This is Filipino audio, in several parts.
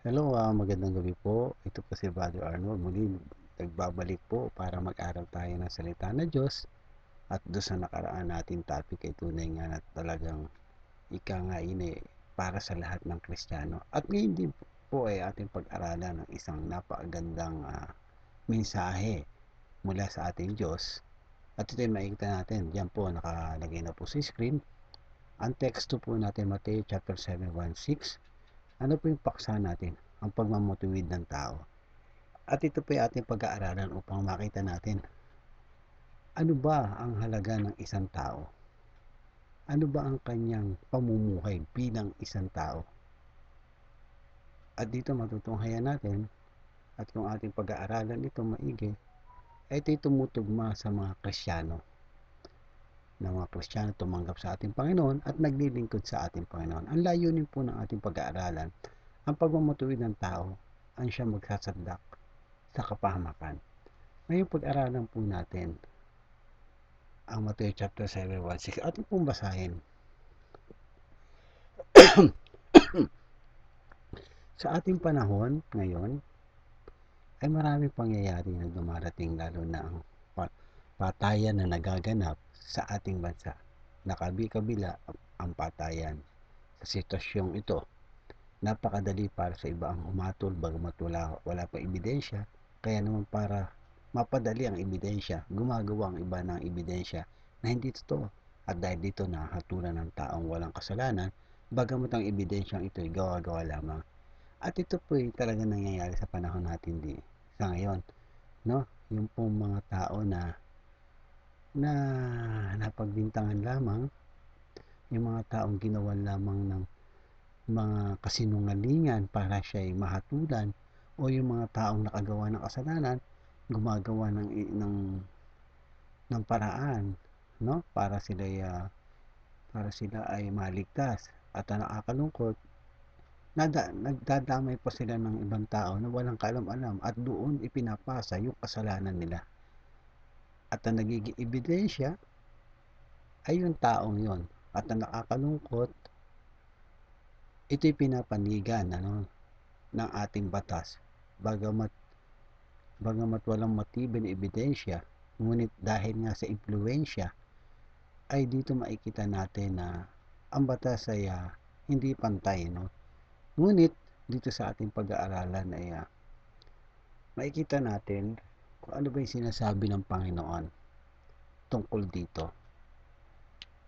Hello, magandang gabi po. Ito po si Brother Arnold. Muli, nagbabalik po para mag-aral tayo ng salita ng Diyos. At doon sa nakaraan natin topic ay tunay nga na talagang ika nga ini para sa lahat ng Kristiyano. At ngayon din po ay ating pag-aralan ng isang napakagandang mensahe mula sa ating Diyos. At ito ay makikita natin. Diyan po nakalagay na po sa screen. Ang teksto po natin, Mateo chapter 7:16. Ano po yung paksa natin? Ang pagmamatuwid ng tao. At ito po yung ating pag-aaralan upang makita natin ano ba ang halaga ng isang tao? Ano ba ang kanyang pamumuhay bilang isang tao? At dito matutunghayan natin at kung ating pag-aaralan ito maigi, ay ito'y tumutugma sa mga Kristiyano na mga Kristiyano tumanggap sa ating Panginoon at naglilingkod sa ating Panginoon. Ang layunin po ng ating pag-aaralan, ang pagmamatuwid ng tao ang siya magsasadlak sa kapahamakan. Ngayon pag-aralan po natin ang Mateo chapter 7:16. Atin pong basahin. Sa ating panahon ngayon ay maraming pangyayari na dumarating, lalo na ang patayan na nagaganap sa ating bansa. Nakabi-kabila ang patayan sa sitwasyong ito. Napakadali para sa iba ang umatol bagamat wala pa ebidensya, kaya naman para mapadali ang ebidensya, gumagawa ang iba ng ebidensya na hindi totoo. At dahil dito nahatulan ng taong walang kasalanan, bagamat ang ebidensyang ito ay gawa-gawa lamang. At ito po ay talaga nangyayari sa panahon natin sa ngayon, no? Yung pong mga tao na napagbintangan lamang, yung mga taong ginawan lamang ng mga kasinungalingan para siya ay mahatulan, o yung mga taong nakagawa ng kasalanan gumagawa ng paraan, no, para sila ay maligtas. At ang nakakalungkot, nagdadamay pa sila ng ibang tao na walang kaalam-alam at doon ipinapasa yung kasalanan nila. At ang nagiging ebidensya ay yung taong yon. At ang nakakalungkot, ito'y pinapanigan ng ating batas. Bagamat, bagamat walang matibay na ebidensya, ngunit dahil nga sa impluensya, ay dito makikita natin na ang batas ay hindi pantay. No? Ngunit dito sa ating pag-aaralan ay makikita natin kung ano ba yung sinasabi ng Panginoon tungkol dito.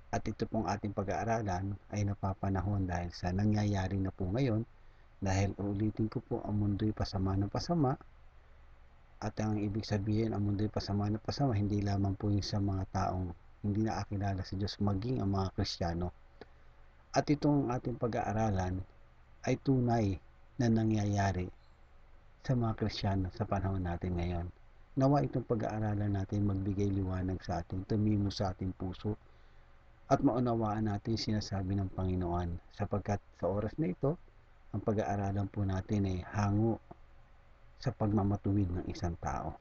At ito pong ating pag-aaralan ay napapanahon dahil sa nangyayari na po ngayon, dahil ulitin ko po, ang mundo'y pasama ng pasama. At ang ibig sabihin, ang mundo'y pasama ng pasama, hindi lamang po yung sa mga taong hindi nakakilala sa Diyos, maging ang mga Kristiyano. At itong ating pag-aaralan ay tunay na nangyayari sa mga Kristiyano sa panahon natin ngayon. Nawa itong pag-aaralan natin magbigay liwanag sa atin, tumimo sa ating puso, at maunawaan natin sinasabi ng Panginoon, sapagkat sa oras na ito, ang pag-aaralan po natin ay hango sa pagmamatuwid ng isang tao.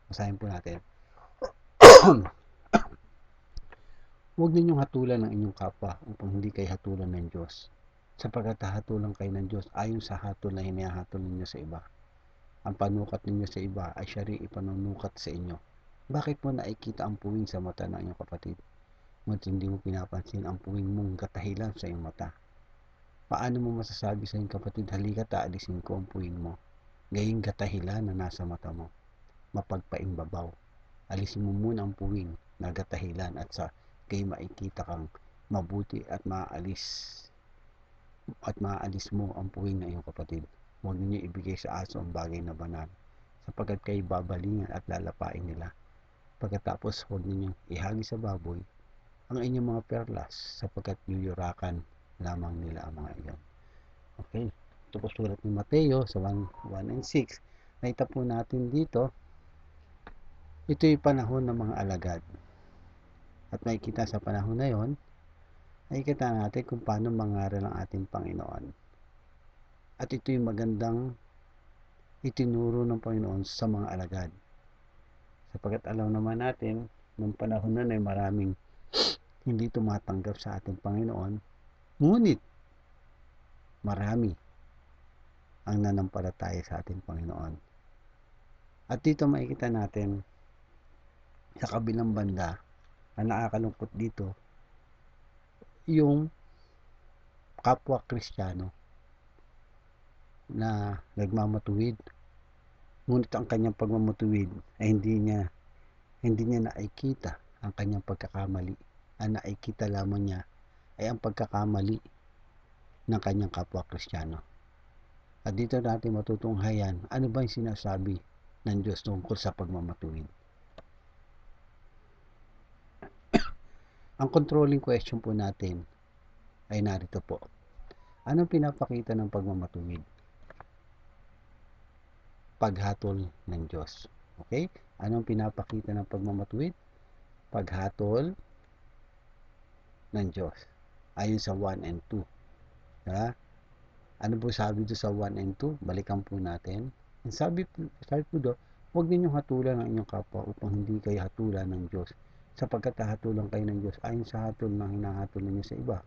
Basahin po natin. Huwag ninyong hatulan ng inyong kapwa upang hindi kayo hatulan ng Diyos, sapagkat hahatulan kayo ng Diyos ayon sa hatol na hinahatol ninyo sa iba. Ang panukat ninyo sa iba ay siya rin ipanunukat sa inyo. Bakit mo nakikita ang puwing sa mata ng inyong kapatid, ngunit hindi mo pinapansin ang puwing mong gatahilan sa iyong mata? Paano mo masasabi sa iyong kapatid, halika't aalisin ko ang puwing mo, gayong gatahilan na nasa mata mo? Mapagpaimbabaw, alisin mo muna ang puwing na gatahilan, at sa gayon makikita kang mabuti at maaalis mo ang puwing ng iyong kapatid. Huwag ninyo ibigay sa aso ang bagay na banal, sapagkat kayo babalingan at lalapain nila. Pagkatapos huwag ninyong ihagi sa baboy ang inyong mga perlas, sapagkat yuyurakan lamang nila ang mga iyon. Okay, ito po sulat ni Mateo sa 1 and 6. Nakita po natin dito, ito'y panahon ng mga alagad. At makikita sa panahon na yon, nakikita natin kung paano mangaral ang ating Panginoon. At ito'y magandang itinuro ng Panginoon sa mga alagad. Sapagkat alam naman natin, noong panahon na ay maraming hindi tumatanggap sa ating Panginoon. Ngunit, marami ang nanampalataya sa ating Panginoon. At dito makikita natin sa kabilang banda, ang nakakalungkot dito, yung kapwa Kristiyano na nagmamatuwid, ngunit ang kanyang pagmamatuwid ay hindi niya nakikita ang kanyang pagkakamali. Ang nakikita lamang niya ay ang pagkakamali ng kanyang kapwa Kristiyano. At dito natin matutunghayan ano ba yung sinasabi ng Diyos tungkol sa pagmamatuwid. Ang controlling question po natin ay narito po. Anong pinapakita ng pagmamatuwid? Paghatol ng Diyos. Okay? Anong pinapakita ng pagmamatuwid? Paghatol ng Diyos. Ayon sa 1 and 2. Ha? Ano po sabi doon sa 1 and 2? Balikan po natin. Sabi po doon, huwag ninyong hatulan ang inyong kapwa upang hindi kayo hatulan ng Diyos. Sapagkat hatulan kayo ng Diyos ayon sa hatol na hinahatol ninyo sa iba.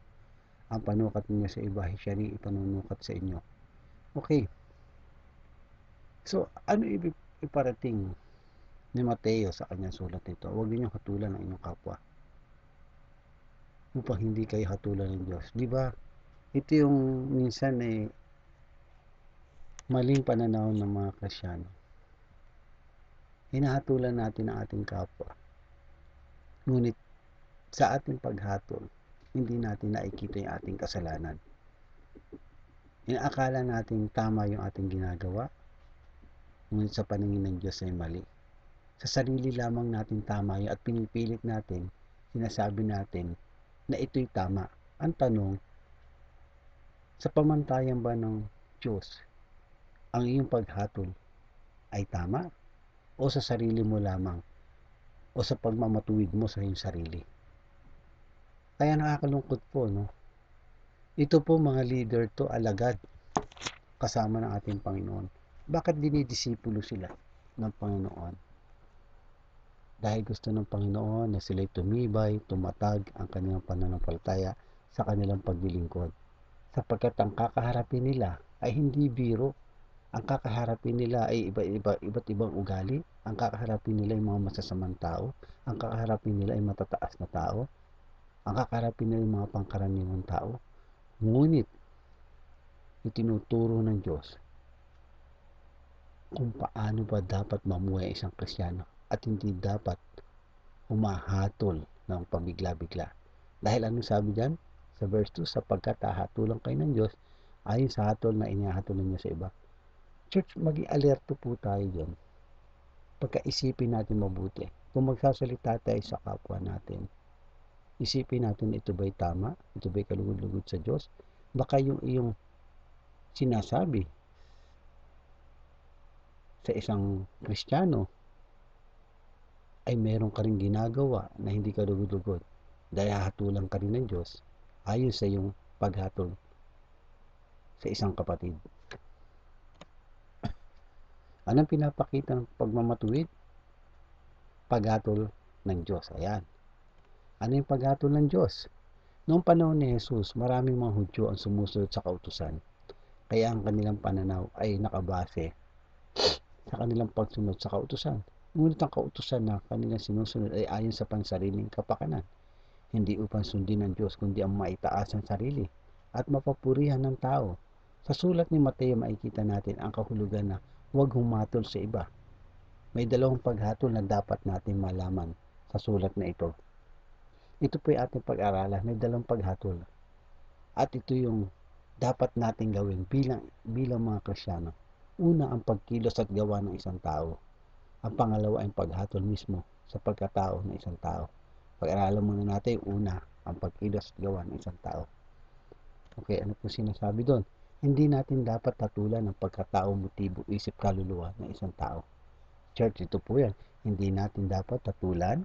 Ang panukat ninyo sa iba, siya rin ipanunukat sa inyo. Okay. So, ano iparating ni Mateo sa kanyang sulat nito? Huwag ninyong hatulan ang inyong kapwa upang hindi kayo hatulan ng Diyos. Di ba? Ito yung minsan maling pananaw ng mga Kristiyano. Hinahatulan natin ang ating kapwa. Ngunit sa ating paghatol, hindi natin nakikita yung ating kasalanan. Inaakala natin tama yung ating ginagawa, ngunit sa paningin ng Diyos ay mali. Sa sarili lamang natin tama yun at pinipilit natin, sinasabi natin na ito'y tama. Ang tanong, sa pamantayan ba ng Diyos, ang iyong paghatol ay tama? O sa sarili mo lamang? O sa pagmamatuwid mo sa iyong sarili? Kaya nakakalungkot po, no? Ito po mga leader to, alagad, kasama ng ating Panginoon. Bakit dinidisipulo sila ng Panginoon? Dahil gusto ng Panginoon na sila'y tumibay, tumatag ang kanilang pananampalataya sa kanilang paglilingkod. Sapagkat ang kakaharapin nila ay hindi biro. Ang kakaharapin nila ay iba't ibang ugali. Ang kakaharapin nila ay mga masasamang tao. Ang kakaharapin nila ay matataas na tao. Ang kakaharapin nila ay mga pangkaraniwang tao. Ngunit, itinuturo ng Diyos kung paano ba dapat mamuhay isang Kristiyano at hindi dapat humahatol ng pabigla-bigla. Dahil anong sabi dyan? Sa verse 2, sapagkat hahatulan kayo ng Diyos ayon sa hatol na inihahatulan niya sa iba. Church, maging alerto po tayo dyan. Pagkaisipin natin mabuti. Kung magsasalita tayo sa kapwa natin, isipin natin ito ba'y tama? Ito ba'y kalugod-lugod sa Diyos? Baka yung iyong sinasabi sa isang Kristiyano ay meron ka rin ginagawa na hindi ka lugod-lugod dahil hahatulan ka rin ng Diyos ayon sa iyong paghatol sa isang kapatid. Anong pinapakita ng pagmamatuwid? Paghatol ng Diyos. Ayan. Ano yung paghatol ng Diyos? Noong panahon ni Jesus, maraming mga Hudyo ang sumusunod sa kautusan. Kaya ang kanilang pananaw ay nakabase sa kanilang pagsunod sa kautusan. Ngunit ang kautusan na kanilang sinusunod ay ayon sa pansariling kapakanan. Hindi upang sundin ng Diyos kundi ang maitaas ang sarili at mapapurihan ng tao. Sa sulat ni Mateo makikita natin ang kahulugan na huwag humatol sa iba. May dalawang paghatol na dapat natin malaman sa sulat na ito. Ito po yung ating pag-aralan, may dalawang paghatol. At ito yung dapat natin gawin bilang mga Kristiyano. Una, ang pagkilos at gawa ng isang tao. Ang pangalawa ay paghatol mismo sa pagkatao ng isang tao. Pag-aralan muna natin, una, ang pagkilos at gawa ng isang tao. Okay, ano po sinasabi doon? Hindi natin dapat tatulan ang pagkatao, motibo, isip, kaluluwa ng isang tao. Church, ito po yan. Hindi natin dapat tatulan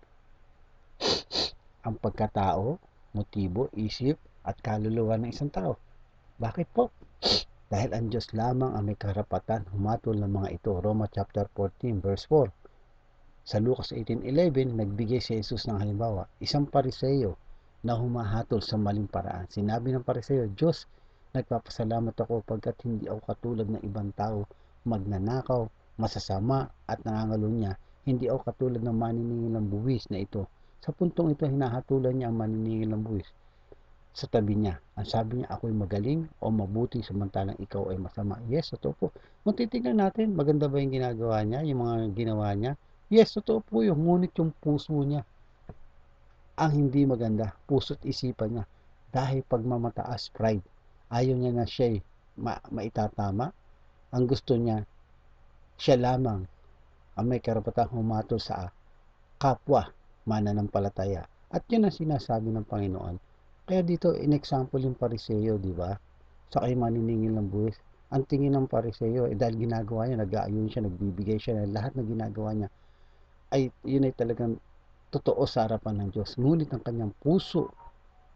ang pagkatao, motibo, isip, at kaluluwa ng isang tao. Bakit po? Dahil ang Diyos lamang ang may karapatan humatol ng mga ito. Roma chapter 14 verse 4. Sa Lucas 18:11, nagbigay si Jesus ng halimbawa. Isang Pariseo na humahatol sa maling paraan. Sinabi ng Pariseo, Diyos, Nagpapasalamat ako pagkat hindi ako katulad ng ibang tao, magnanakaw, masasama at nangangalunya. Hindi ako katulad ng maniningil ng buwis na ito. Sa puntong ito, hinahatulan niya ang maniningil ng buwis sa tabi niya. Ang sabi niya, ako'y magaling o mabuti samantalang ikaw ay masama. Yes, totoo po. Kung titignan natin, maganda ba yung ginagawa niya, yung mga ginawa niya? Yes, totoo po yun. Ngunit yung puso niya ang hindi maganda, puso't isipan niya. Dahil pagmamataas, pride. Ayaw niya na siya maitatama. Ang gusto niya, siya lamang ang may karapatang humatol sa kapwa mananampalataya. At yun ang sinasabi ng Panginoon. Kaya dito, in-example yung Pariseo, di ba? Sa kayo maniningil ng buwis. Ang tingin ng Pariseo, dahil ginagawa niya, nag-aayon siya, nagbibigay siya, lahat na ginagawa niya, ay yun ay talagang totoo sa harapan ng Diyos. Ngunit ang kanyang puso,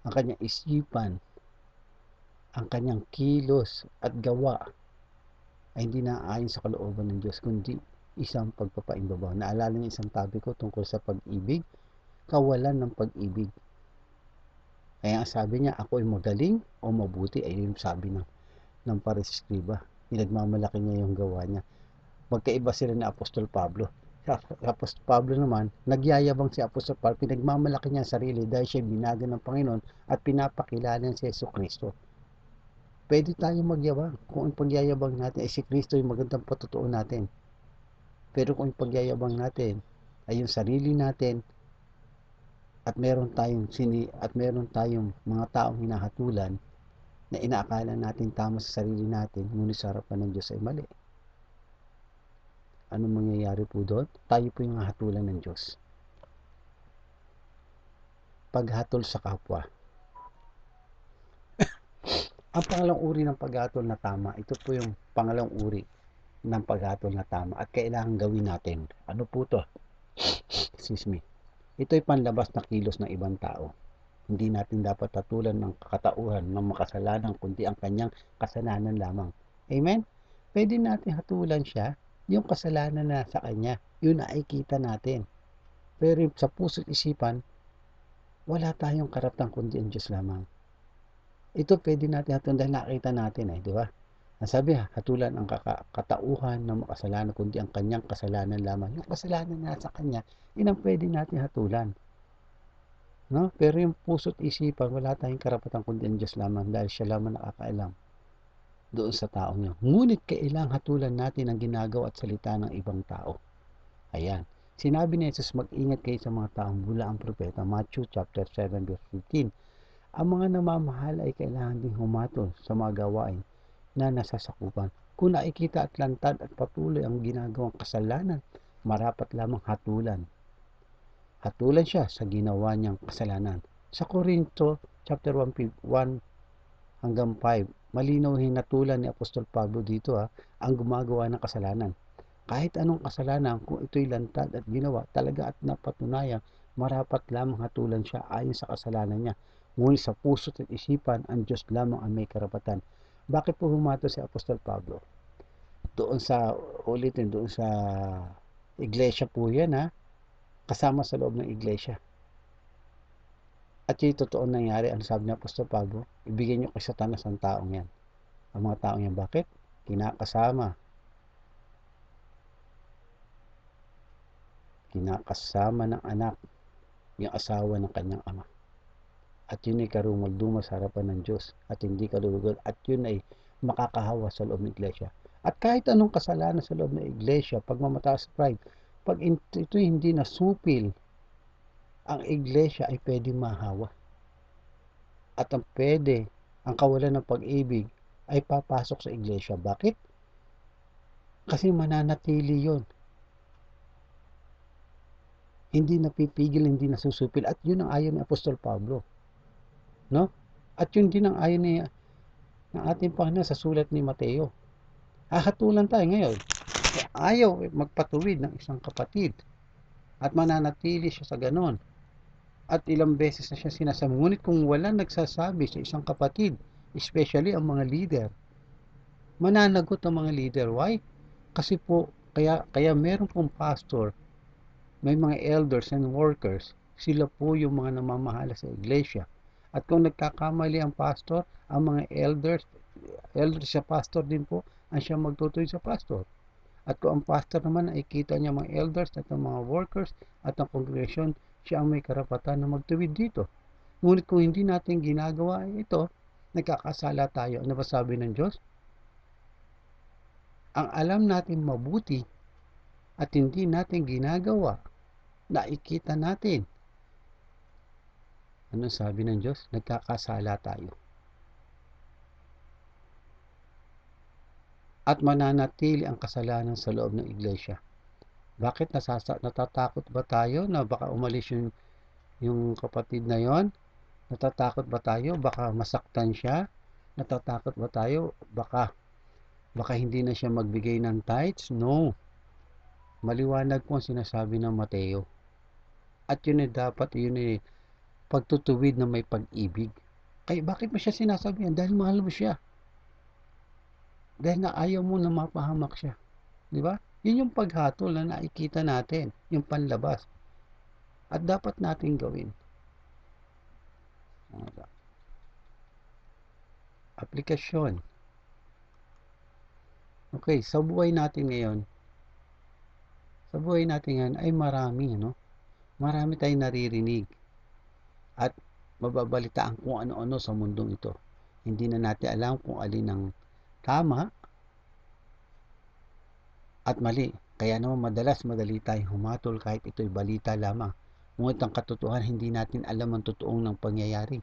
ang kanyang isipan, ang kanyang kilos at gawa ay hindi naaayon sa kalooban ng Diyos, kundi isang pagpapaimbabaw. Naalala niyo isang topic ko tungkol sa pag-ibig, kawalan ng pag-ibig. Kaya ang sabi niya, ako ay magaling o mabuti, ay yung sabi ng Paris-Escriba. Pinagmamalaki niya yung gawa niya. Magkaiba sila ni Apostol Pablo. Si Apostol Pablo naman, nagyayabang si Apostol Pablo, pinagmamalaki niya ang sarili dahil siya binago ng Panginoon at pinapakilala niya si Jesucristo. Pwede tayong magyabang kung ang pagyayabang natin ay si Kristo yung magandang patotoo natin. Pero kung ang pagyayabang natin ay yung sarili natin at meron tayong mga taong hinahatulan na inaakala natin tama sa sarili natin, ngunit sa harapan ng Diyos ay mali. Anong mangyayari po doon? Tayo po yung hatulan ng Diyos. Paghatol sa kapwa. Ang pangalawang uri ng paghatol na tama, ito po yung pangalawang uri ng paghatol na tama at kailangan gawin natin. Ano po to? Excuse me. Ito ay panlabas na kilos ng ibang tao. Hindi natin dapat hatulan ng katauhan ng makasalanan kundi ang kanyang kasalanan lamang. Amen? Pwede natin hatulan siya yung kasalanan na sa kanya. Yun nakikita natin. Pero sa puso't isipan, wala tayong karapatan kundi ang Diyos lamang. Ito pwede natin hatulan dahil nakita natin di ba? Ang sabi, hatulan ang katauhan ng makasalanan kundi ang kanyang kasalanan lamang. Yung kasalanan na sa kanya, yun ang pwede natin hatulan. No? Pero yung puso't isipan, wala tayong karapatan kundi ang Diyos lamang dahil siya lamang nakakaalam doon sa taong yun. Ngunit kailangang hatulan natin ang ginagawa at salita ng ibang tao. Ayan. Sinabi ni Jesus, mag-ingat kayo sa mga taong bula ang propeta. Matthew chapter 7 verse 15. Ang mga namamahal ay kailangan ding humatol sa mga gawain na nasasakupan. Kung nakikita at lantad at patuloy ang ginagawang kasalanan, marapat lamang hatulan. Hatulan siya sa ginawa niyang kasalanan. Sa Korinto chapter 1 hanggang 5, malinaw hinatulan ni Apostol Pablo dito ang gumagawa ng kasalanan. Kahit anong kasalanan, kung ito'y lantad at ginawa, talaga at napatunayan, marapat lamang hatulan siya ayon sa kasalanan niya. Ngunit sa puso at isipan, ang Diyos lamang ang may karapatan. Bakit po humato si Apostol Pablo? Doon sa, ulitin, doon sa iglesia po yan kasama sa loob ng iglesia. At yung totoo nangyari, ang sabi ni Apostol Pablo, ibigay niyo kay Satanas ang taong yan. Ang mga taong yan, bakit? Kinakasama ng anak, yung asawa ng kanyang ama. At yun ay karumagduma sa harapan ng Diyos at hindi kalulugod. At yun ay makakahawa sa loob ng iglesia. At kahit anong kasalanan sa loob ng iglesia, pagmamataas pride, pag ito hindi nasupil, ang iglesia ay pwedeng mahawa. At ang kawalan ng pag-ibig ay papasok sa iglesia. Bakit? Kasi mananatili yon. Hindi napipigil, hindi nasusupil. At yun ang ayaw ni Apostol Pablo. No? At yun din ang ayaw ng ating Panginoon sa sulat ni Mateo. Hahatulan tayo ngayon. Ayaw magpatuwid ng isang kapatid. At mananatili siya sa ganon. At ilang beses na siya sinasabi. Ngunit kung wala nagsasabi sa isang kapatid, especially ang mga leader, mananagot ang mga leader. Why? Kasi po, kaya meron pong pastor, may mga elders and workers, sila po yung mga namamahala sa iglesia. At kung nagkakamali ang pastor, ang mga elders, elder siya, pastor din po, ang siya magtutuwid sa pastor. At kung ang pastor naman ay kita niya mga elders at ang mga workers at ang congregation, siya ang may karapatan na magtuwid dito. Ngunit kung hindi natin ginagawa ito, nagkakasala tayo. Ano ba sabi ng Diyos? Ang alam natin mabuti at hindi natin ginagawa, nakikita natin. Ano sabi ng Diyos? Nagkakasala tayo. At mananatili ang kasalanan sa loob ng iglesia. Bakit natatakot ba tayo na baka umalis yung kapatid na yon? Natatakot ba tayo baka masaktan siya? Natatakot ba tayo baka hindi na siya magbigay ng tithes? No. Maliwanag po ang sinasabi ng Mateo. At yun ay dapat, yun ay pagtutuwid na may pag-ibig. Kaya bakit mo siya sinasabihan? Dahil mahal mo siya. Dahil na ayaw mo na mapahamak siya. Di ba? Yun yung paghatol na nakikita natin. Yung panlabas. At dapat natin gawin. Aplikasyon. Okay, sa buhay natin ngayon, ay marami, no? Marami tayong naririnig at mababalitaan kung ano-ano sa mundong ito. Hindi na natin alam kung alin ang tama at mali. Kaya naman madali tayong humatol kahit ito'y balita lamang. Ngunit ang katotohanan, hindi natin alam ang totoong ng pangyayari.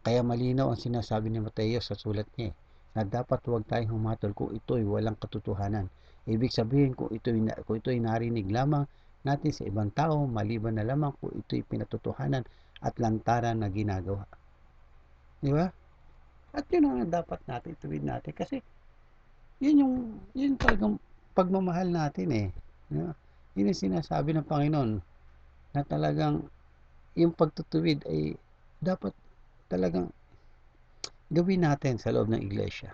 Kaya malinaw ang sinasabi ni Mateo sa sulat niya na dapat huwag tayong humatol kung ito'y walang katotohanan. Ibig sabihin kung ito'y narinig lamang natin sa ibang tao, maliban na lamang kung ito'y pinatotohanan at lantaran na ginagawa. Di ba? At yun ang dapat natin, tuwid natin. Kasi yun talagang pagmamahal natin eh. Di ba? Yun yung sinasabi ng Panginoon na talagang yung pagtutuwid ay dapat talagang gawin natin sa loob ng iglesia.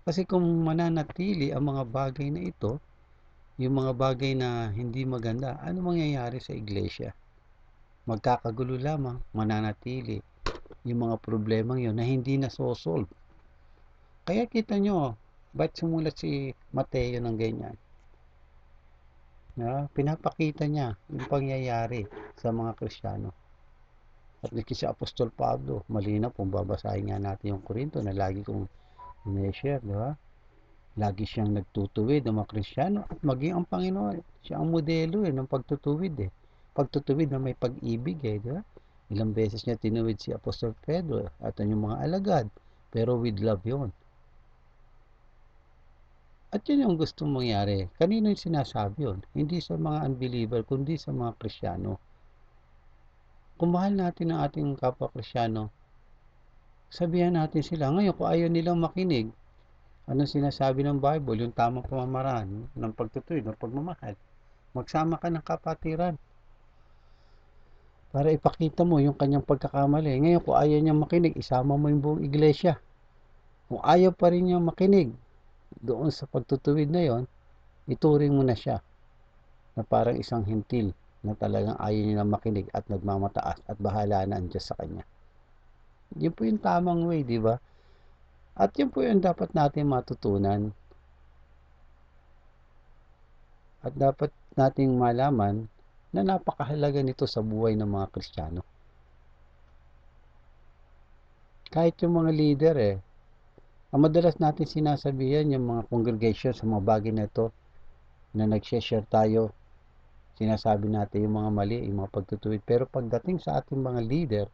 Kasi kung mananatili ang mga bagay na ito, yung mga bagay na hindi maganda, ano mangyayari sa iglesia? Magkakagulo lamang, mananatili yung mga problemang yun na hindi na-solve. Kaya kita nyo, ba't sumulat si Mateo ng ganyan? Pinapakita niya yung pangyayari sa mga Kristiyano. At si Apostol Pablo, malinaw kung babasahin nga natin yung Korinto na lagi kong in-share, di ba? Lagi siyang nagtutuwid ng mga Kristiyano at maging ang Panginoon. Siya ang modelo ng pagtutuwid eh. Pagtutuwid na may pag-ibig eh, di ba? Ilang beses niya tinuwid si Apostol Pedro at yung mga alagad. Pero with love yun. At yun yung gustong mangyari. Kanino yung sinasabi yun? Hindi sa mga unbeliever, kundi sa mga Kristiyano. Kung mahal natin ang ating kapwa Kristiyano, sabihan natin sila. Ngayon, kung ayaw nilang makinig, anong sinasabi ng Bible? Yung tamang pamamaraan ng pagtutuwid, ng pagmamahal. Magsama ka ng kapatiran para ipakita mo yung kanyang pagkakamali. Ngayon, kung ayaw niyang makinig, isama mo yung buong iglesia. Kung ayaw pa rin niyang makinig doon sa pagtutuwid na yon, ituring mo na siya na parang isang hintil na talagang ayaw niya makinig at nagmamataas at bahala na ang Diyos sa kanya. Yun po yung tamang way, di ba? At yun po yung dapat natin matutunan. At dapat nating malaman na napakahalaga nito sa buhay ng mga Kristiyano. Kahit yung mga leader ang madalas natin sinasabihan yung mga congregation sa mga bagay na ito na nag-share tayo, sinasabi natin yung mga mali, yung mga pagtutuwid. Pero pagdating sa ating mga leader,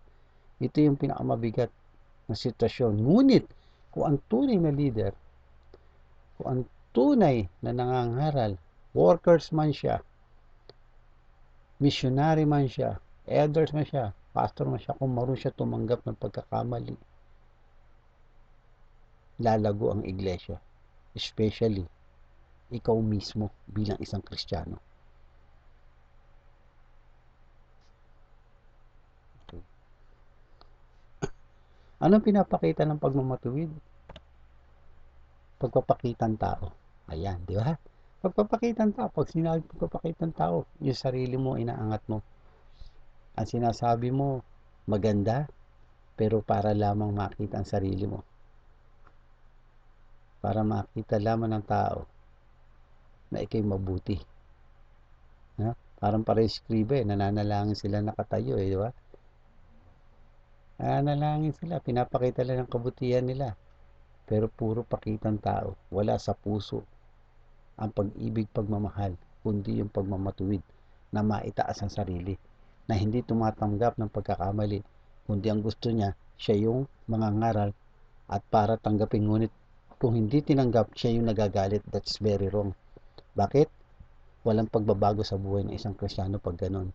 ito yung pinakamabigat na sitwasyon. Ngunit, kung ang tunay na leader, kung ang tunay na nangangaral, workers man siya, missionary man siya, elders man siya, pastor man siya, kung marunong siya tumanggap ng pagkakamali, lalago ang iglesia. Especially, ikaw mismo bilang isang Kristiyano. Okay. Anong pinapakita ng pagmamatuwid? Pagpapakitang tao. Ayan, di ba? Pagpapakitang tao. Pag sinabi pagpapakitang tao, yung sarili mo, inaangat mo. Ang sinasabi mo, maganda, pero para lamang makita ang sarili mo. para makita lamang ng tao na ikay mabuti. No? Parang pareho skribe, nananalangin sila nakatayo di ba? Nananalangin sila, pinapakita lang ng kabutihan nila. Pero puro pakitang tao, wala sa puso ang pag-ibig, pagmamahal, kundi yung pagmamatuwid na maitaas ang sarili, na hindi tumatanggap ng pagkakamali, kundi ang gusto niya, siya yung mangangaral at para tanggapin. Ngunit kung hindi tinanggap, siya yung nagagalit. That's very wrong. Bakit? Walang pagbabago sa buhay ng isang Kristiyano pag ganun.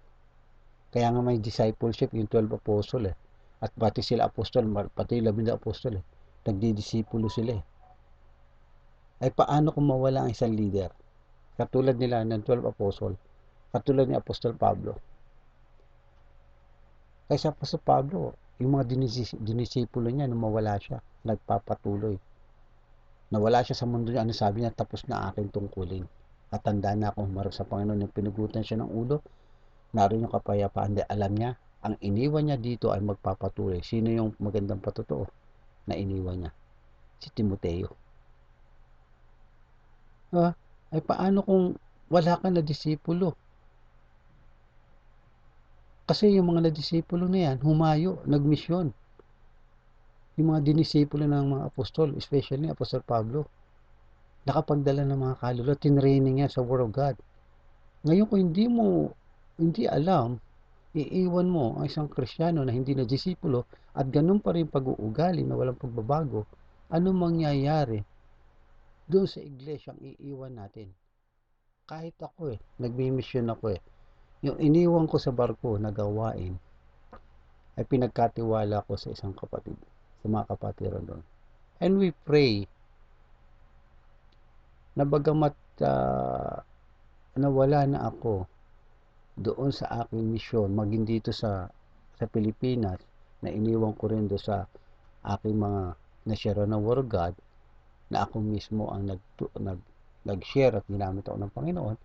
Kaya nga may discipleship, yung 12 apostle At pati sila apostol, pati 12 apostol nagdidisipulo sila Ay paano kung mawala ang isang leader? Katulad nila ng 12 apostle, katulad ni Apostol Pablo. Kaysa Apostol Pablo, yung mga dinisipulo niya, nung mawala siya, nagpapatuloy. Nawala siya sa mundo niya, ano sabi niya, tapos na aking tungkulin. At tanda na akong humarap sa Panginoon, yung pinugutan siya ng ulo, naroon yung kapayapaan. Di alam niya, ang iniwan niya dito ay magpapatuloy. Sino yung magandang patotoo na iniwan niya? Si Timoteo. Ay paano kung wala ka na disipulo? Kasi yung mga nadisipulo na yan, humayo, nagmisyon. Yung mga dinisipulo ng mga apostol, especially Apostol Pablo, nakapagdala ng mga kaluluwa, tinraining niya sa Word of God. Ngayon kung hindi alam, iiwan mo ang isang Kristiyano na hindi na disipulo at ganun pa rin pag-uugali na walang pagbabago, ano mangyayari doon sa iglesyang iiwan natin? Kahit ako nagmi-mission ako Yung iniwan ko sa barko na gawain ay pinagkatiwala ko sa isang kapatid, sa mga kapatiran doon. And we pray na bagamat nawala na ako doon sa aking misyon, maging dito sa Pilipinas, na iniwan ko rin doon sa aking mga na-share ng Word of God, na ako mismo ang nag-share at ginamit ako ng Panginoon.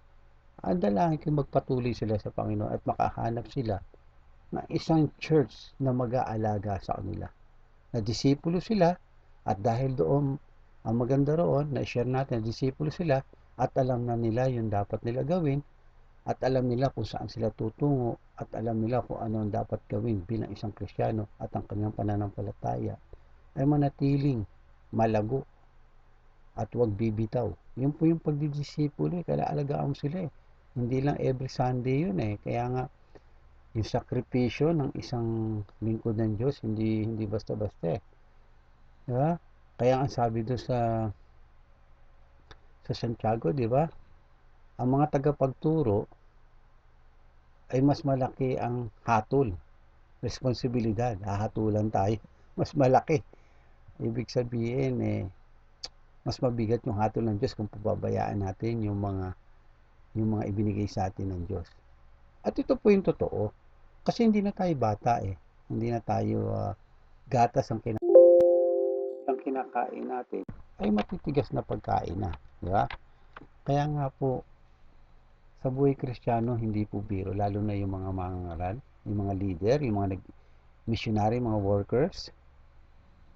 Ang dalangin ko magpatuloy sila sa Panginoon at makahanap sila ng isang church na mag-aalaga sa kanila. Na disipulo sila at dahil doon ang maganda roon na i-share natin na disipulo sila at alam na nila yung dapat nila gawin at alam nila kung saan sila tutungo at alam nila kung ano ang dapat gawin bilang isang Kristiyano at ang kanilang pananampalataya ay manatiling malago at huwag bibitaw. Yun po yung pagdidisipulo kaya alagaan mo sila Hindi lang every Sunday yun Kaya nga yung sakripisyo ng isang lingkod ng Diyos, hindi basta-basta Di ba? Kaya ang sabi doon sa Santiago, di ba? Ang mga tagapagturo ay mas malaki ang hatol, responsibilidad, hahatulan tayo. Mas malaki. Ibig sabihin mas mabigat yung hatol ng Diyos kung pababayaan natin yung mga ibinigay sa atin ng Diyos. At ito po yung totoo. Kasi hindi na tayo bata Hindi na tayo gatas ang kinakain natin ay matitigas na pagkain na. Di ba? Kaya nga po, sa buhay Kristiyano, hindi po biro. Lalo na yung mga mangangaral, yung mga leader, yung mga missionary, mga workers,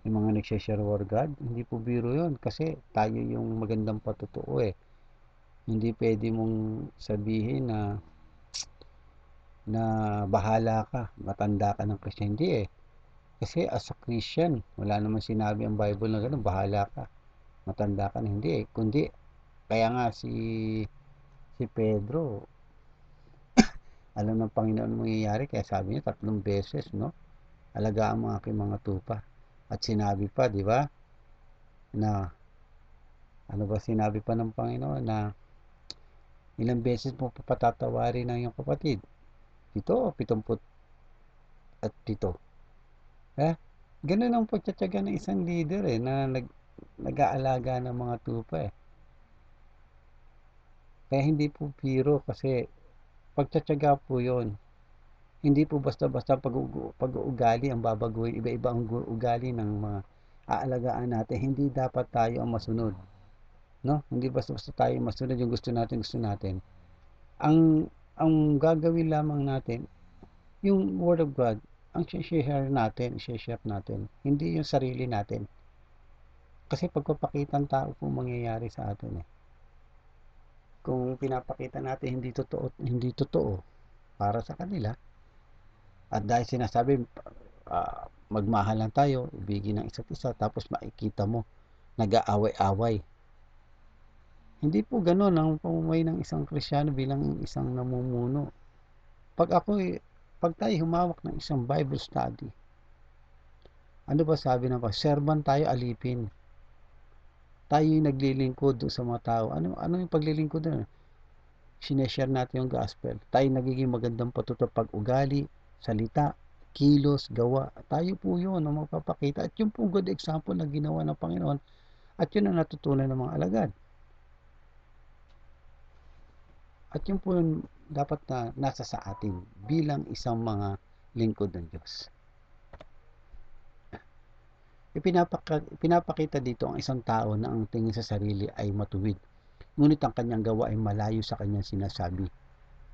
yung mga nagsishare word God. Hindi po biro yun. Kasi tayo yung magandang patotoo Hindi pwede mong sabihin na bahala ka, matanda ka ng Christian. Hindi Kasi as a Christian, wala naman sinabi ang Bible na gano'n, bahala ka, matanda ka na. Hindi Kundi, kaya nga si Pedro, alam ng Panginoon mangyayari, kaya sabi niya 3 beses, no? Alagaan mo aking mga tupa. At sinabi pa, di ba, na, ano ba sinabi pa ng Panginoon, na ilang beses mo papatatawarin ng iyong kapatid? 7, 77. Ganun ang pagtsatsaga ng isang leader na nag-aalaga ng mga tupa Kaya hindi po biro kasi pagtsatsaga po yon. Hindi po basta-basta pag-uugali ang babaguhin. Iba-iba ang ugali ng mga aalagaan natin. Hindi dapat tayo ang masunod. No? Hindi basta-basta tayo masunod yung gusto natin. Ang gagawin lamang natin, yung Word of God, ang share natin. Hindi yung sarili natin. Kasi pagpapakitang tao po mangyayari sa atin eh. Kung pinapakita natin hindi totoo para sa kanila, at dahil sinasabi magmahal lang tayo, ibigin ng isa't isa, tapos makikita mo nag-aaway-away. Hindi po gano'n ang pamumuhay ng isang Kristiyano bilang isang namumuno. Pag tayo humawak ng isang Bible study, ano ba sabi ng servant tayo alipin. Tayo yung naglilingkod sa mga tao. Ano yung paglilingkod doon? Sineshare natin yung gospel. Tayo nagiging magandang patuto pag-ugali, salita, kilos, gawa. Tayo po yun ang magpapakita. At yung po good example na ginawa ng Panginoon, at yun ang natutunan ng mga alagad. At yun po yung dapat na nasa sa atin bilang isang mga lingkod ng Diyos. Ipinapakita dito ang isang tao na ang tingin sa sarili ay matuwid, ngunit ang kanyang gawa ay malayo sa kanyang sinasabi.